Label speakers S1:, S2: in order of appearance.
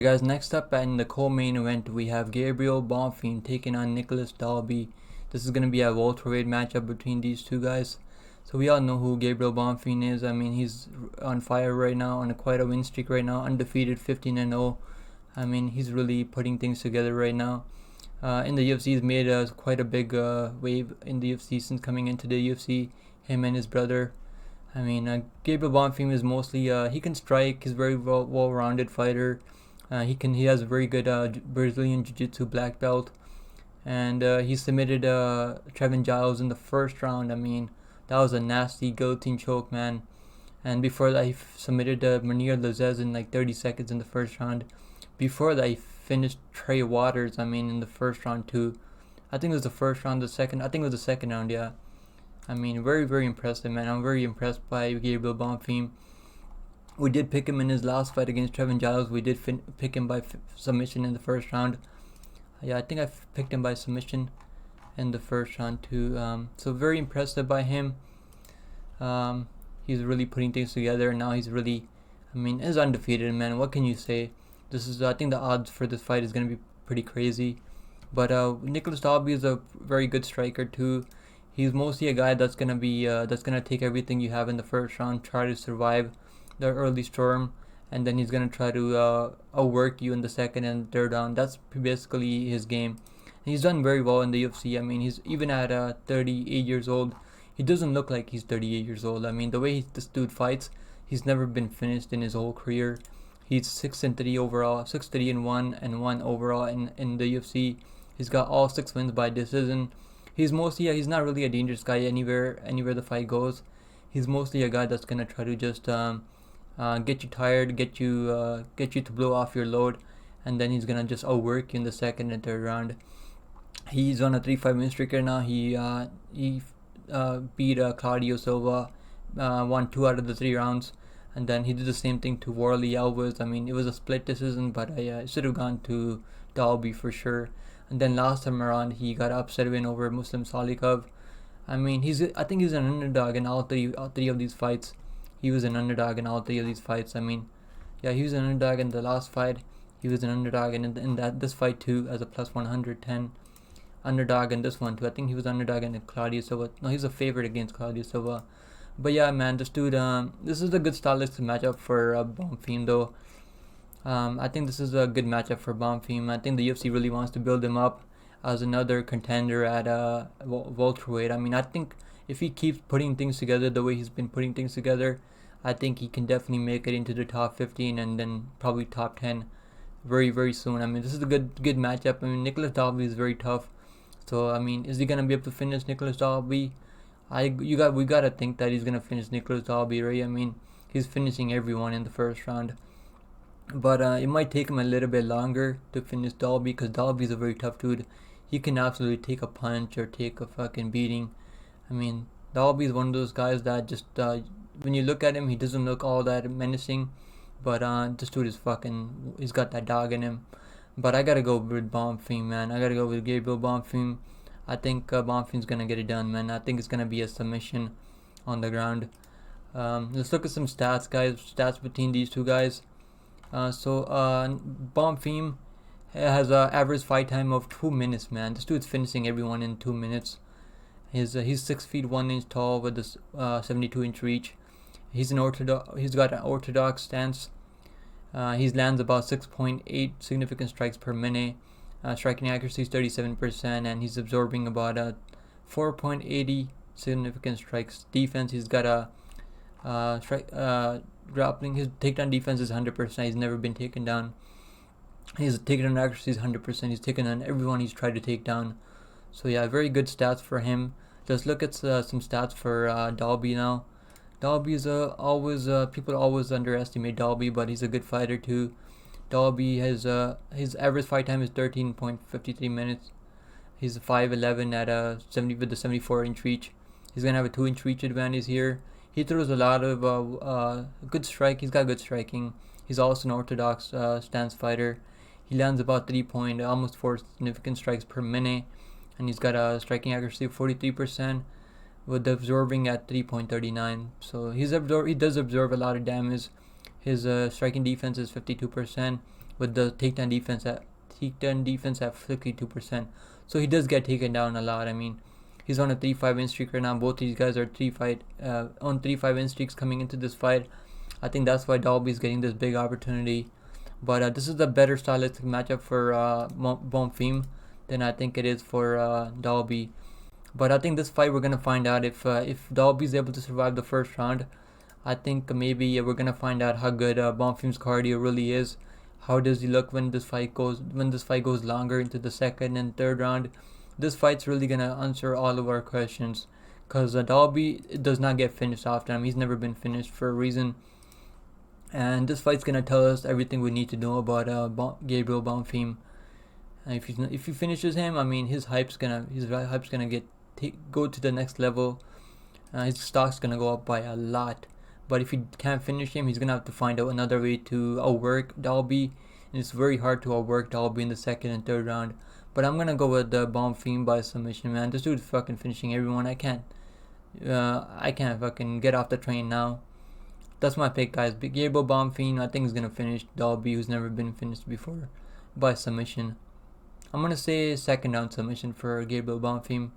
S1: Guys, next up in the co-main event, we have Gabriel Bonfim taking on Nicholas Dalby. This is going to be a welterweight matchup between these two guys. So we all know who Gabriel Bonfim is. I mean, he's on fire right now, on quite a win streak right now, undefeated 15-0. I mean, he's really putting things together right now. In the UFC, he's made quite a big wave in the UFC since coming into the UFC, him and his brother. I mean, Gabriel Bonfim is mostly, he can strike, he's a very well-rounded fighter. He has a very good Brazilian Jiu-Jitsu black belt, and he submitted Trevin Giles in the first round. I mean, that was a nasty guillotine choke, man. And before that, he submitted Munir Lazez in like 30 seconds in the first round. Before that, he finished Trey Waters. I mean, in the first round too. I think it was the first round. I think it was the second round. Yeah. I mean, very impressive, man. I'm very impressed by Gabriel Bonfim. We did pick him in his last fight against Trevin Giles. We did pick him by submission in the first round. Yeah, I think I picked him by submission in the first round too. So very impressive by him. He's really putting things together. Now he's really, I mean, he's undefeated, man. What can you say? I think the odds for this fight is going to be pretty crazy. But Nicholas Dalby is a very good striker too. He's mostly a guy that's going to take everything you have in the first round, try to survive the early storm, and then he's gonna try to outwork you in the second and third round. That's basically his game. And he's done very well in the UFC. I mean, he's even at 38 years old. He doesn't look like he's 38 years old. I mean, the way this dude fights, he's never been finished in his whole career. He's 6-3 overall, 6-3-1 and 1 overall in the UFC. He's got all 6 wins by decision. He's mostly he's not really a dangerous guy anywhere the fight goes. He's mostly a guy that's gonna try to just get you tired, get you to blow off your load, and then he's gonna just outwork you in the second and third round. He's on a 3-5 win streak right now. He beat Claudio Silva, won 2 out of the 3 rounds, and then he did the same thing to Warley Alves. I mean, it was a split decision, but I should have gone to Dalby for sure. And then last time around, he got an upset win over Muslim Salikov. I mean, I think he's an underdog in all three of these fights. He was an underdog in all 3 of these fights. I mean, yeah, he was an underdog in the last fight. He was an underdog in this fight too, as a plus 110 underdog in this one too. I think he was underdog in Claudio Silva. No, he's a favorite against Claudio Silva. But yeah, man, this dude, this is a good stylistic matchup for Bonfim though. I think this is a good matchup for Bonfim. I think the UFC really wants to build him up as another contender at welterweight. I mean, I think if he keeps putting things together the way he's been putting things together, I think he can definitely make it into the top 15 and then probably top 10 very soon. I mean, this is a good matchup. I mean, Nicholas Dalby is very tough. So I mean, is he gonna be able to finish Nicholas Dalby? We gotta think that he's gonna finish Nicholas Dalby, right? I mean, he's finishing everyone in the first round. But it might take him a little bit longer to finish Dalby, because Dalby's a very tough dude. He can absolutely take a punch or take a fucking beating. I mean, Dalby is one of those guys that just when you look at him, he doesn't look all that menacing, but this dude is he's got that dog in him. But I gotta go with Bonfim, man. I gotta go with Gabriel Bonfim. I think Bonfim's gonna get it done, man. I think it's gonna be a submission on the ground. Let's look at some stats, guys. Stats between these two guys. Bonfim has an average fight time of 2 minutes, man. This dude's finishing everyone in 2 minutes. He's 6 feet 1 inch tall with a 72 inch reach. He's got an orthodox stance. He lands about 6.8 significant strikes per minute. Striking accuracy is 37%, and he's absorbing about 4.80 significant strikes. Defense, he's got a grappling. His takedown defense is 100%. He's never been taken down. His takedown accuracy is 100%. He's taken on everyone he's tried to take down. So yeah, very good stats for him. Let's look at some stats for Dalby now. Dalby is people always underestimate Dalby, but he's a good fighter too. Dalby has his average fight time is 13.53 minutes. He's 5'11" at with a 74 inch reach. He's gonna have a 2 inch reach advantage here. He throws a lot of good strike. He's got good striking. He's also an orthodox stance fighter. He lands about almost 4 significant strikes per minute, and he's got a striking accuracy of 43%, with absorbing at 3.39. So he does absorb a lot of damage. His striking defense is 52%, with the takedown defense at 52%. So he does get taken down a lot. I mean, he's on a 3-5 win streak right now. Both these guys are 3-5 win streaks coming into this fight. I think that's why Dalby's getting this big opportunity. But this is the better stylistic matchup for Bonfim than I think it is for Dalby. But I think this fight we're gonna find out if Dalby's able to survive the first round. I think maybe we're gonna find out how good Bonfim's cardio really is. How does he look when this fight goes longer into the second and third round? This fight's really gonna answer all of our questions, because Dalby does not get finished often. He's never been finished for a reason, and this fight's gonna tell us everything we need to know about Gabriel Bonfim. If he finishes him, I mean, his hype's gonna go to the next level. His stock's gonna go up by a lot. But if he can't finish him, he's gonna have to find out another way to outwork Dalby, and it's very hard to outwork Dalby in the second and third round. But I'm gonna go with the Bonfim by submission, man. This dude's fucking finishing everyone. I can't fucking get off the train now. That's my pick, guys. Gabriel Bonfim, I think, is gonna finish Dalby, who's never been finished before, by submission. I'm gonna say second round submission for Gabriel Bonfim.